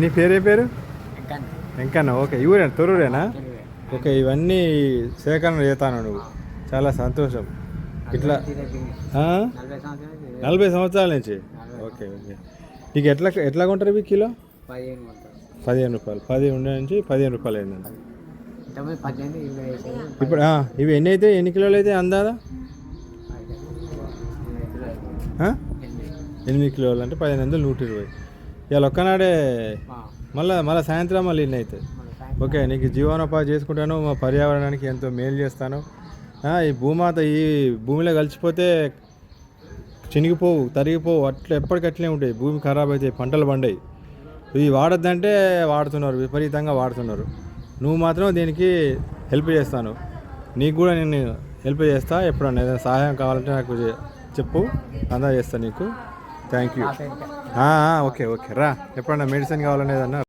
నీ పేరే పేరు వెంకన్న. ఓకే, ఈ ఊరేనా? తొర్రూరేనా? ఓకే, ఇవన్నీ సేకరణ చేస్తాను నువ్వు. చాలా సంతోషం. ఇట్లా 40 సంవత్సరాల నుంచి. Okay okay. నీకు ఎట్లా ఎట్లా కొంటారు ఇవి కిలో? 15 రూపాయలు. 10 ఉండే నుంచి 15 రూపాయలు అయిందండి ఇప్పుడు. ఇవి ఎన్ని అయితే, ఎన్ని కిలోలు అయితే అందాదా? 8 కిలోలు అంటే 1500, 120. ఇవాళ ఒక్కనాడే మళ్ళీ సాయంత్రం మళ్ళీ ఇన్ని అవుతాయి. ఓకే, నీకు జీవనోపాధి చేసుకుంటాను, మా పర్యావరణానికి ఎంతో మేలు చేస్తాను. ఈ భూమాత ఈ భూమిలో కలిసిపోతే చినిగిపోవు, తరిగిపోవు, అట్లా ఎప్పటికట్లే ఉంటాయి. భూమి ఖరాబ్ అవుతాయి, పంటలు పండాయి. ఇవి వాడొద్దంటే వాడుతున్నారు, విపరీతంగా వాడుతున్నారు. నువ్వు మాత్రం దీనికి హెల్ప్ చేస్తాను. నీకు కూడా నేను హెల్ప్ చేస్తా. ఎప్పుడన్నా ఏదైనా సహాయం కావాలంటే నాకు చెప్పు, అందజేస్తాను నీకు. Thank you. ఓకే ఓకే, రా. ఎప్పుడన్నా మెడిసిన్ కావాలనేదన్నా